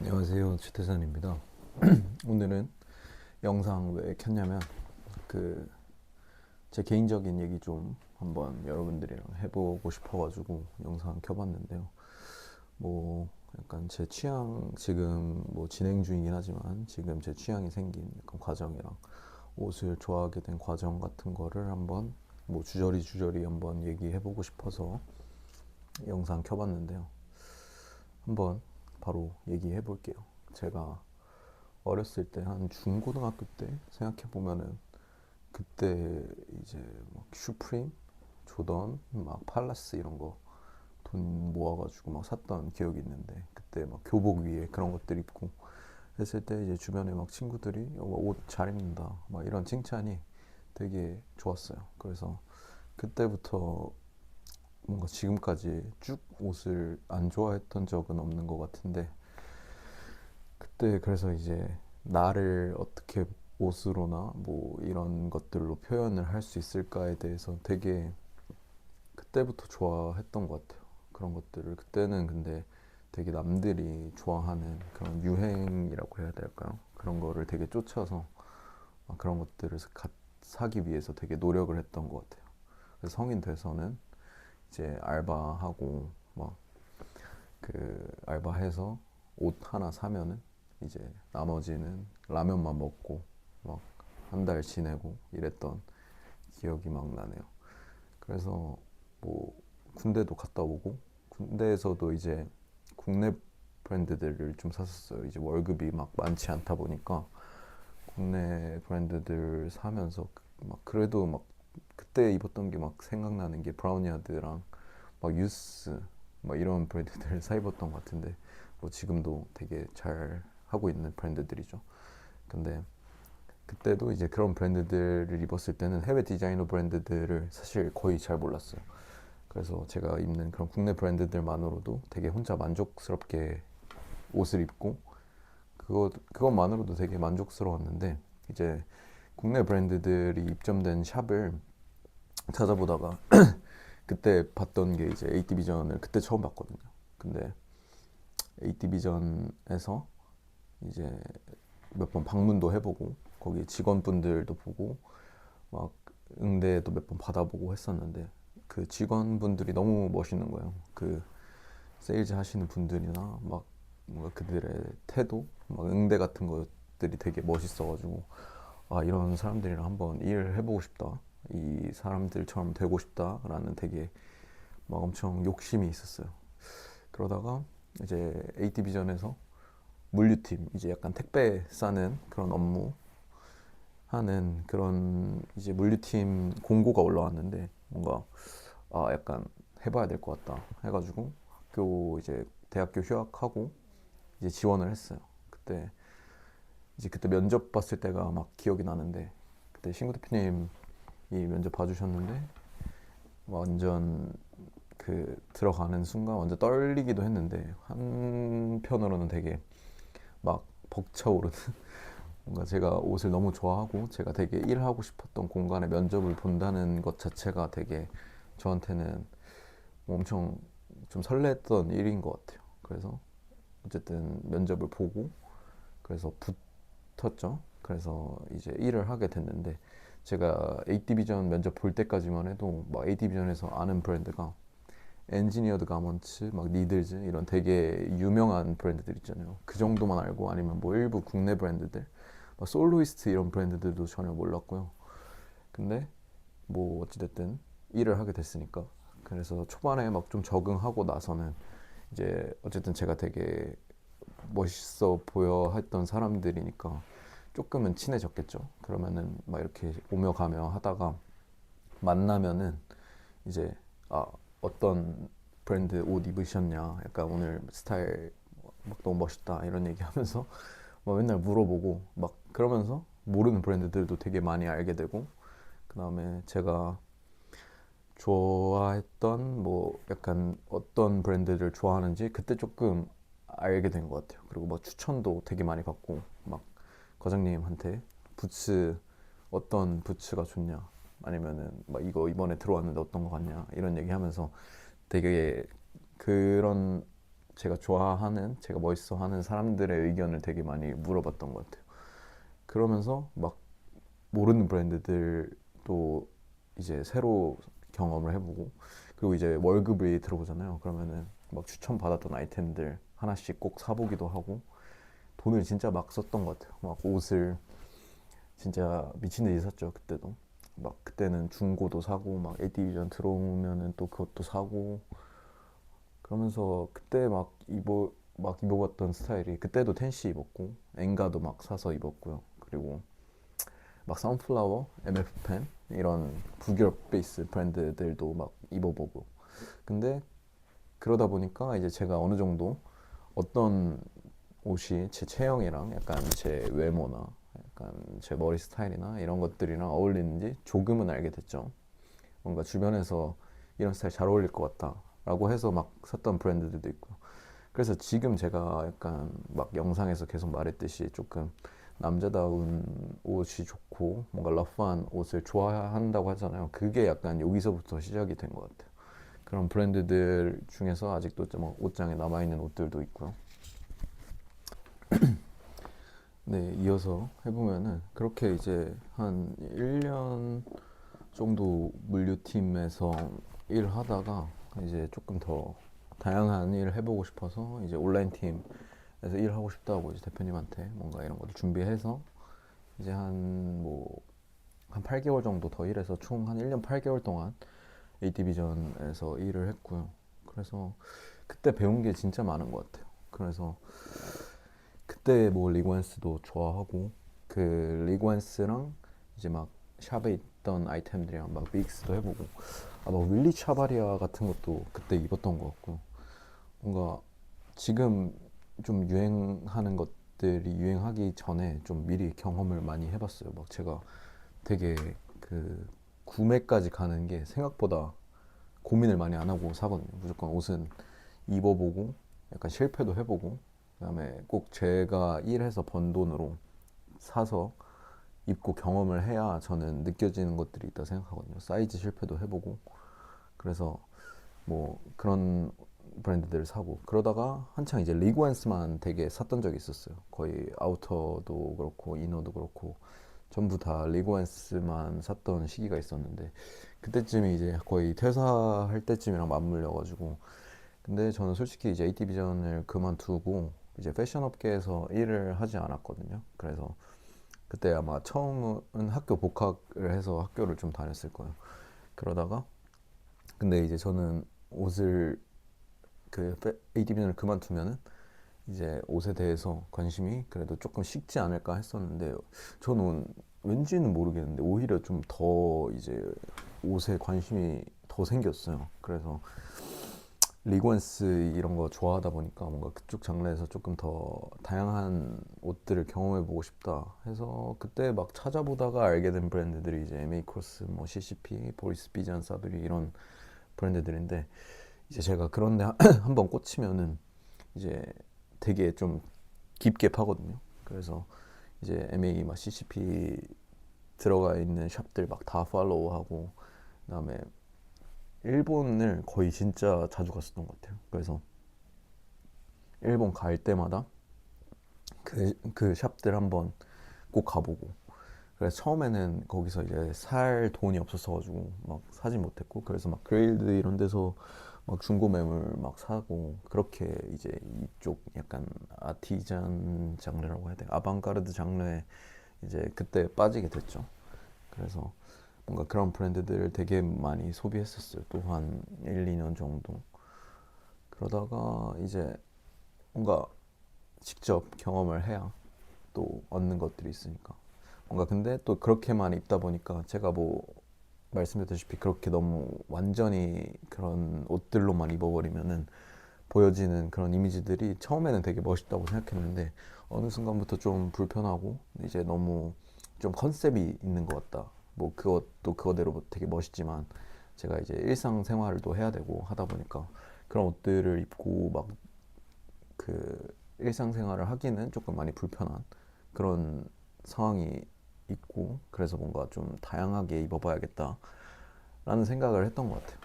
안녕하세요, 최태산입니다. 오늘은 영상 왜 켰냐면 그 제 개인적인 얘기 좀 한번 여러분들이랑 해보고 싶어가지고 영상 켜봤는데요. 뭐 약간 제 취향 지금 뭐 진행 중이긴 하지만 지금 제 취향이 생긴 약간 과정이랑 옷을 좋아하게 된 과정 같은 거를 한번 뭐 주저리 한번 얘기해보고 싶어서 영상 켜봤는데요. 한번 바로 얘기해볼게요. 제가 어렸을 때 한 중고등학교 때 생각해 보면은 그때 이제 막 슈프림, 조던, 막 팔라스 이런 거 돈 모아가지고 막 샀던 기억이 있는데 그때 막 교복 위에 그런 것들 입고 했을 때 이제 주변에 막 친구들이 옷 잘 입는다 막 이런 칭찬이 되게 좋았어요. 그래서 그때부터 뭔가 지금까지 쭉 옷을 안 좋아했던 적은 없는 것 같은데 그때 그래서 이제 나를 어떻게 옷으로나 뭐 이런 것들로 표현을 할 수 있을까에 대해서 되게 그때부터 좋아했던 것 같아요. 그런 것들을 그때는 근데 되게 남들이 좋아하는 그런 유행이라고 해야 될까요? 그런 거를 되게 쫓아서 그런 것들을 사기 위해서 되게 노력을 했던 것 같아요. 그래서 성인 돼서는 이제 알바하고 막 그 알바해서 옷 하나 사면은 이제 나머지는 라면만 먹고 막 한 달 지내고 이랬던 기억이 막 나네요. 그래서 뭐 군대도 갔다 오고 군대에서도 이제 국내 브랜드들을 좀 샀었어요. 이제 월급이 막 많지 않다 보니까 국내 브랜드들 사면서 막 그래도 막 그때 입었던 게 막 생각나는 게 브라우니아드랑 막 유스 막 이런 브랜드들 사 입었던 것 같은데 뭐 지금도 되게 잘 하고 있는 브랜드들이죠. 근데 그때도 이제 그런 브랜드들을 입었을 때는 해외 디자이너 브랜드들을 사실 거의 잘 몰랐어요. 그래서 제가 입는 그런 국내 브랜드들만으로도 되게 혼자 만족스럽게 옷을 입고 그것만으로도 되게 만족스러웠는데 이제 국내 브랜드들이 입점된 샵을 찾아보다가 그때 봤던 게 이제 에이티비전을 그때 처음 봤거든요. 근데 에이티비전에서 이제 몇 번 방문도 해보고 거기 직원분들도 보고 막 응대도 몇 번 받아보고 했었는데 그 직원분들이 너무 멋있는 거예요. 그 세일즈 하시는 분들이나 막 뭔가 그들의 태도, 막 응대 같은 것들이 되게 멋있어가지고 아 이런 사람들이랑 한번 일을 해보고 싶다. 이 사람들처럼 되고 싶다라는 되게 막 엄청 욕심이 있었어요. 그러다가 이제 에이티비전에서 물류팀 이제 약간 택배 싸는 그런 업무 하는 그런 이제 물류팀 공고가 올라왔는데 뭔가 아 약간 해봐야 될 것 같다 해가지고 학교 이제 대학교 휴학하고 이제 지원을 했어요. 그때 이제 그때 면접 봤을 때가 막 기억이 나는데 그때 신구 대표님이 면접 봐주셨는데 완전 그 들어가는 순간 완전 떨리기도 했는데 한편으로는 되게 막 벅차오르는 뭔가 제가 옷을 너무 좋아하고 제가 되게 일하고 싶었던 공간에 면접을 본다는 것 자체가 되게 저한테는 엄청 좀 설렜던 일인 것 같아요. 그래서 어쨌든 면접을 보고 그래서 붙었죠. 그래서 이제 일을 하게 됐는데 제가 A 디비전 면접 볼 때까지만 해도 막 A 디비전에서 아는 브랜드가 엔지니어드 가먼츠, 막 니들즈 이런 되게 유명한 브랜드들 있잖아요. 그 정도만 알고 아니면 뭐 일부 국내 브랜드들, 막 솔로이스트 이런 브랜드들도 전혀 몰랐고요. 근데 뭐 어찌됐든 일을 하게 됐으니까 그래서 초반에 막 좀 적응하고 나서는 이제 어쨌든 제가 되게 멋있어 보여 했던 사람들이니까 조금은 친해졌겠죠. 그러면은 막 이렇게 오며 가며 하다가 만나면은 이제 아 어떤 브랜드 옷 입으셨냐 약간 오늘 스타일 막 너무 멋있다 이런 얘기하면서 막 맨날 물어보고 막 그러면서 모르는 브랜드들도 되게 많이 알게 되고 그 다음에 제가 좋아했던 뭐 약간 어떤 브랜드를 좋아하는지 그때 조금 알게 된 것 같아요. 그리고 막 추천도 되게 많이 받고 막 과장님한테 부츠 어떤 부츠가 좋냐 아니면은 막 이거 이번에 들어왔는데 어떤 거 같냐 이런 얘기하면서 되게 그런 제가 좋아하는, 제가 멋있어하는 사람들의 의견을 되게 많이 물어봤던 것 같아요. 그러면서 막 모르는 브랜드들도 이제 새로 경험을 해보고, 그리고 이제 월급이 들어오잖아요. 그러면은 막 추천 받았던 아이템들 하나씩 꼭 사보기도 하고, 돈을 진짜 막 썼던 것 같아요. 막 옷을 진짜 미친 듯이 샀죠. 그때도 막, 그때는 중고도 사고, 막 에디비전 들어오면은 또 그것도 사고, 그러면서 그때 막 입어봤던 스타일이, 그때도 텐시 입었고 엔가도 막 사서 입었고요. 그리고 막 선플라워, MF펜 이런 북유럽 베이스 브랜드들도 막 입어보고. 근데 그러다 보니까 이제 제가 어느 정도 어떤 옷이 제 체형이랑 약간 제 외모나 약간 제 머리 스타일이나 이런 것들이랑 어울리는지 조금은 알게 됐죠. 뭔가 주변에서 이런 스타일 잘 어울릴 것 같다 라고 해서 막 샀던 브랜드들도 있고요. 그래서 지금 제가 약간 막 영상에서 계속 말했듯이 조금 남자다운 옷이 좋고 뭔가 러프한 옷을 좋아한다고 하잖아요. 그게 약간 여기서부터 시작이 된 것 같아요. 그런 브랜드들 중에서 아직도 좀 옷장에 남아있는 옷들도 있고요. 네, 이어서 해보면은 그렇게 이제 한 1년 정도 물류팀에서 일하다가 이제 조금 더 다양한 일을 해보고 싶어서 이제 온라인 팀에서 일하고 싶다고 이제 대표님한테 뭔가 이런 것들 준비해서 이제 한 8개월 정도 더 일해서 총 한 1년 8개월 동안 A디비전에서 일을 했고요. 그래서 그때 배운 게 진짜 많은 것 같아요. 그래서 그때 뭐 리그원스도 좋아하고, 그 리그원스랑 이제 막 샵에 있던 아이템들이랑 막 믹스도 해보고, 막 윌리 차바리아 같은 것도 그때 입었던 것 같고, 뭔가 지금 좀 유행하는 것들이 유행하기 전에 좀 미리 경험을 많이 해봤어요. 막 제가 되게 그 구매까지 가는 게 생각보다 고민을 많이 안 하고 사거든요. 무조건 옷은 입어보고 약간 실패도 해보고, 그다음에 꼭 제가 일해서 번 돈으로 사서 입고 경험을 해야 저는 느껴지는 것들이 있다 생각하거든요. 사이즈 실패도 해보고. 그래서 뭐 그런 브랜드들을 사고, 그러다가 한창 이제 리그원스만 되게 샀던 적이 있었어요. 거의 아우터도 그렇고 이너도 그렇고 전부 다 리그원스만 샀던 시기가 있었는데, 그때쯤이 이제 거의 퇴사할 때쯤이랑 맞물려가지고. 근데 저는 솔직히 이제 AT비전을 그만두고 이제 패션 업계에서 일을 하지 않았거든요. 그래서 그때 아마 처음은 학교 복학을 해서 학교를 좀 다녔을 거예요. 그러다가 근데 이제 저는 옷을 그 AT비전을 그만두면은 이제 옷에 대해서 관심이 그래도 조금 식지 않을까 했었는데, 저는 왠지는 모르겠는데 오히려 좀 더 이제 옷에 관심이 더 생겼어요. 그래서 리그원스 이런 거 좋아하다 보니까 뭔가 그쪽 장르에서 조금 더 다양한 옷들을 경험해 보고 싶다 해서 그때 막 찾아보다가 알게 된 브랜드들이 이제 MA 크로스, 뭐 CCP, 보리스 비전 사브리 이런 브랜드들인데, 이제 제가 그런데 한번 꽂히면은 이제 되게 좀 깊게 파거든요. 그래서 이제 MA 막 CCP 들어가 있는 샵들 막 다 팔로우하고, 그다음에 일본을 거의 진짜 자주 갔었던 것 같아요. 그래서 일본 갈 때마다 그 샵들 한번 꼭 가보고. 그래서 처음에는 거기서 이제 살 돈이 없었어가지고 막 사진 못했고, 그래서 막 그레일드 이런 데서 막 중고 매물 막 사고, 그렇게 이제 이쪽 약간 아티잔 장르라고 해야 돼, 아방가르드 장르에 이제 그때 빠지게 됐죠. 그래서 뭔가 그런 브랜드들을 되게 많이 소비했었어요. 또 한 1, 2년 정도. 그러다가 이제 뭔가 직접 경험을 해야 또 얻는 것들이 있으니까. 뭔가 근데 또 그렇게만 입다 보니까 제가 뭐 말씀드렸다시피 그렇게 너무 완전히 그런 옷들로만 입어버리면은 보여지는 그런 이미지들이 처음에는 되게 멋있다고 생각했는데, 어느 순간부터 좀 불편하고 이제 너무 좀 컨셉이 있는 것 같다. 뭐 그것도 그거대로 뭐 되게 멋있지만 제가 이제 일상생활도 해야 되고 하다 보니까 그런 옷들을 입고 막 그 일상생활을 하기는 조금 많이 불편한 그런 상황이 있고, 그래서 뭔가 좀 다양하게 입어봐야겠다라는 생각을 했던 것 같아요.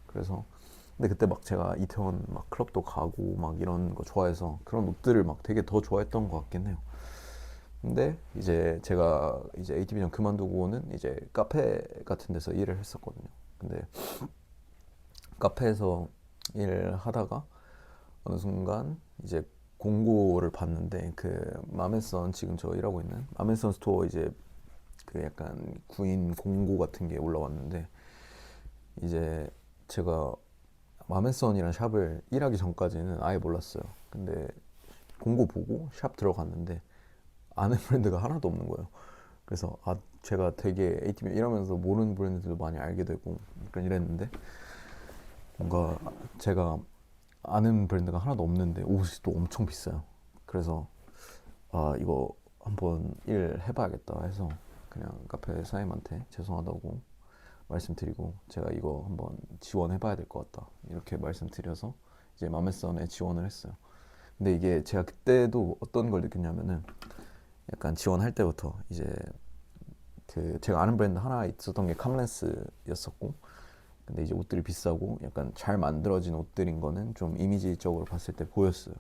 그래서 근데 그때 막 제가 이태원 막 클럽도 가고 막 이런 거 좋아해서 그런 옷들을 막 되게 더 좋아했던 것 같긴 해요. 근데 이제 제가 이제 ATB전 그만두고는 이제 카페 같은 데서 일을 했었거든요. 근데 카페에서 일을 하다가 어느 순간 이제 공고를 봤는데 그 마메선 지금 저 일하고 있는 마메선 스토어 이제 그 약간 구인 공고 같은 게 올라왔는데 이제 제가 마메선이란 샵을 일하기 전까지는 아예 몰랐어요. 근데 공고 보고 샵 들어갔는데 아는 브랜드가 하나도 없는 거예요. 그래서 아 제가 되게 A팀에 일하면서 모르는 브랜드들도 많이 알게 되고 약간 이랬는데 뭔가 제가 아는 브랜드가 하나도 없는데 옷이 또 엄청 비싸요. 그래서 아 이거 한번 일 해봐야겠다 해서 그냥 카페 사장님한테 죄송하다고 말씀드리고 제가 이거 한번 지원해봐야 될 것 같다 이렇게 말씀드려서 이제 마메선에 지원을 했어요. 근데 이게 제가 그때도 어떤 걸 느꼈냐면은 약간 지원할 때부터 이제 그 제가 아는 브랜드 하나 있었던 게 캄렌스였었고 근데 이제 옷들이 비싸고 약간 잘 만들어진 옷들인 거는 좀 이미지적으로 봤을 때 보였어요.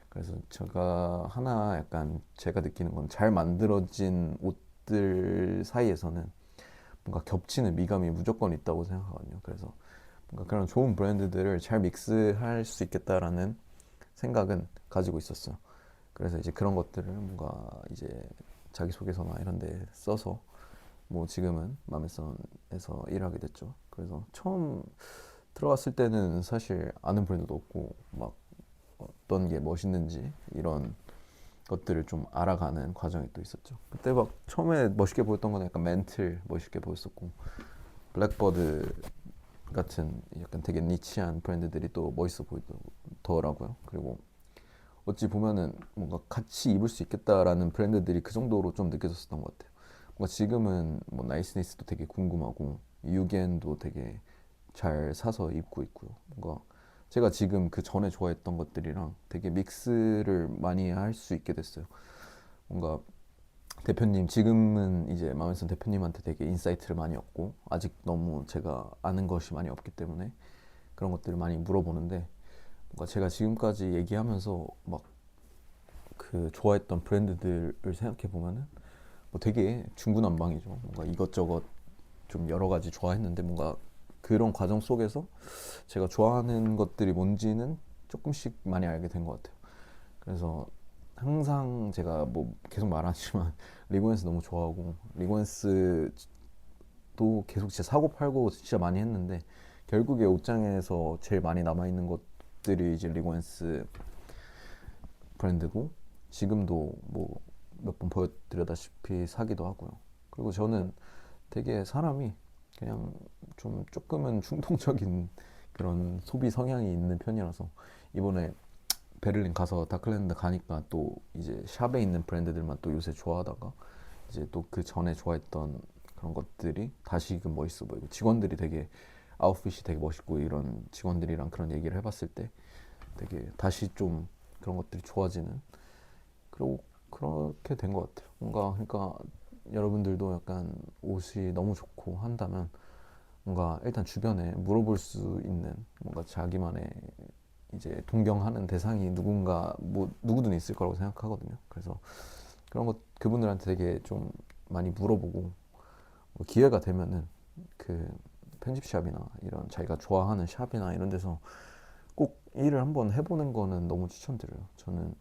그래서 제가 하나 약간 제가 느끼는 건 잘 만들어진 옷들 사이에서는 뭔가 겹치는 미감이 무조건 있다고 생각하거든요. 그래서 뭔가 그런 좋은 브랜드들을 잘 믹스할 수 있겠다라는 생각은 가지고 있었어요. 그래서 이제 그런 것들을 뭔가 이제 자기소개서나 이런 데 써서 뭐 지금은 마메선에서 일하게 됐죠. 그래서 처음 들어갔을 때는 사실 아는 브랜드도 없고 막 어떤 게 멋있는지 이런 것들을 좀 알아가는 과정이 또 있었죠. 그때 막 처음에 멋있게 보였던 건 약간 멘틀 멋있게 보였었고 블랙버드 같은 약간 되게 니치한 브랜드들이 또 멋있어 보이더라고요. 그리고 어찌 보면은 뭔가 같이 입을 수 있겠다라는 브랜드들이 그 정도로 좀 느껴졌었던 것 같아요. 뭔가 지금은 뭐 나이스니스도 되게 궁금하고 유겐도 되게 잘 사서 입고 있고요. 뭔가 제가 지금 그 전에 좋아했던 것들이랑 되게 믹스를 많이 할 수 있게 됐어요. 뭔가 대표님 지금은 이제 마음에선 대표님한테 되게 인사이트를 많이 얻고 아직 너무 제가 아는 것이 많이 없기 때문에 그런 것들을 많이 물어보는데 뭔가 제가 지금까지 얘기하면서 막 그 좋아했던 브랜드들을 생각해 보면은 뭐 되게 중구난방이죠. 뭔가 이것저것 좀 여러 가지 좋아했는데 뭔가 그런 과정 속에서 제가 좋아하는 것들이 뭔지는 조금씩 많이 알게 된 것 같아요. 그래서 항상 제가 뭐 계속 말하지만 리고엔스 너무 좋아하고 리고엔스도 계속 진짜 사고 팔고 진짜 많이 했는데 결국에 옷장에서 제일 많이 남아 있는 것들이 이제 리고엔스 브랜드고 지금도 뭐 몇 번 보여드렸다시피 사기도 하고요. 그리고 저는 되게 사람이 그냥 좀 조금은 충동적인 그런 소비 성향이 있는 편이라서 이번에 베를린 가서 다클랜드 가니까 또 이제 샵에 있는 브랜드들만 또 요새 좋아하다가 이제 또 그 전에 좋아했던 그런 것들이 다시금 멋있어 보이고 직원들이 되게 아웃핏이 되게 멋있고 이런 직원들이랑 그런 얘기를 해봤을 때 되게 다시 좀 그런 것들이 좋아지는 그리고 그렇게 된 것 같아요. 뭔가 그러니까 여러분들도 약간 옷이 너무 좋고 한다면 뭔가 일단 주변에 물어볼 수 있는 뭔가 자기만의 이제 동경하는 대상이 누군가 뭐 누구든 있을 거라고 생각하거든요. 그래서 그런 것 그분들한테 되게 좀 많이 물어보고 뭐 기회가 되면은 그 편집샵이나 이런 자기가 좋아하는 샵이나 이런 데서 꼭 일을 한번 해보는 거는 너무 추천드려요. 저는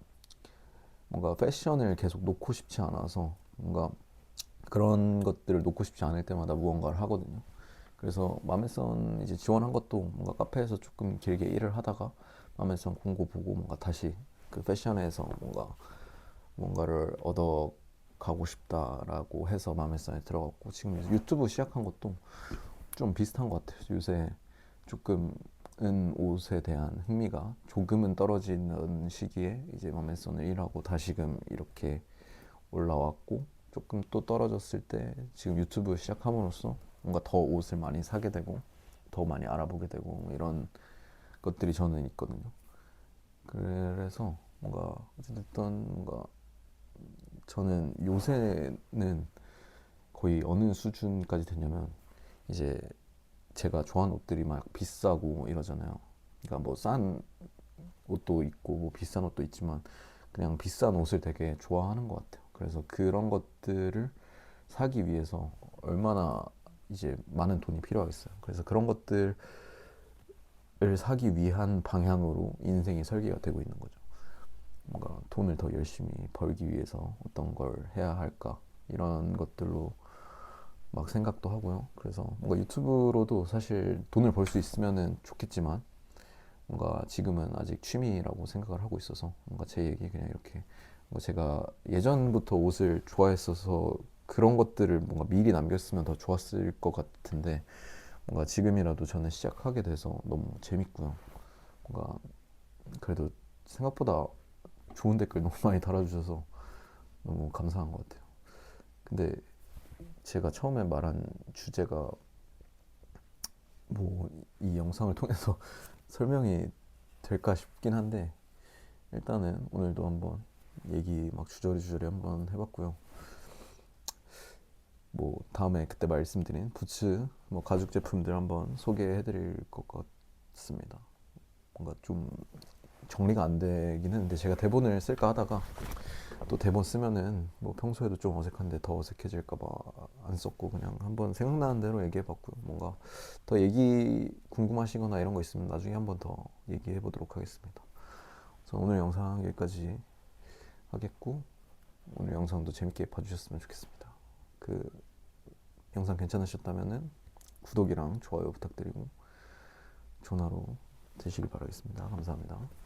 뭔가 패션을 계속 놓고 싶지 않아서 뭔가 그런 것들을 놓고 싶지 않을 때마다 무언가를 하거든요. 그래서 마메선 이제 지원한 것도 뭔가 카페에서 조금 길게 일을 하다가 마메선 공고 보고 뭔가 다시 그 패션에서 뭔가를 얻어 가고 싶다라고 해서 마메선에 들어갔고 지금 유튜브 시작한 것도 좀 비슷한 것 같아요. 요새 조금은 옷에 대한 흥미가 조금은 떨어지는 시기에 이제 마메선을 일하고 다시금 이렇게 올라왔고 조금 또 떨어졌을 때 지금 유튜브 시작함으로써 뭔가 더 옷을 많이 사게 되고 더 많이 알아보게 되고 뭐 이런 것들이 저는 있거든요. 그래서 뭔가 어쨌든 뭔가 저는 요새는 거의 어느 수준까지 됐냐면 이제 제가 좋아하는 옷들이 막 비싸고 이러잖아요. 그러니까 뭐 싼 옷도 있고 뭐 비싼 옷도 있지만 그냥 비싼 옷을 되게 좋아하는 것 같아요. 그래서 그런 것들을 사기 위해서 얼마나 이제 많은 돈이 필요하겠어요. 그래서 그런 것들을 사기 위한 방향으로 인생이 설계가 되고 있는 거죠. 뭔가 돈을 더 열심히 벌기 위해서 어떤 걸 해야 할까 이런 것들로 막 생각도 하고요. 그래서 뭔가 유튜브로도 사실 돈을 벌 수 있으면은 좋겠지만 뭔가 지금은 아직 취미라고 생각을 하고 있어서 뭔가 제 얘기 그냥 이렇게 뭐 제가 예전부터 옷을 좋아했어서 그런 것들을 뭔가 미리 남겼으면 더 좋았을 것 같은데 뭔가 지금이라도 저는 시작하게 돼서 너무 재밌고요. 뭔가 그래도 생각보다 좋은 댓글 너무 많이 달아주셔서 너무 감사한 것 같아요. 근데 제가 처음에 말한 주제가 뭐 이 영상을 통해서 설명이 될까 싶긴 한데 일단은 오늘도 한번 얘기 막 주저리주저리 한번 해봤고요. 뭐 다음에 그때 말씀드린 부츠 뭐 가죽 제품들 한번 소개해드릴 것 같습니다. 뭔가 좀 정리가 안 되긴 했는데 제가 대본을 쓸까 하다가 또 대본 쓰면은 뭐 평소에도 좀 어색한데 더 어색해질까봐 안 썼고 그냥 한번 생각나는 대로 얘기해봤고요. 뭔가 더 얘기 궁금하시거나 이런 거 있으면 나중에 한번 더 얘기해보도록 하겠습니다. 그래서 오늘 영상 여기까지 하겠고 오늘 영상도 재밌게 봐주셨으면 좋겠습니다. 그 영상 괜찮으셨다면은 구독이랑 좋아요 부탁드리고 좋은 하루 되시길 바라겠습니다. 감사합니다.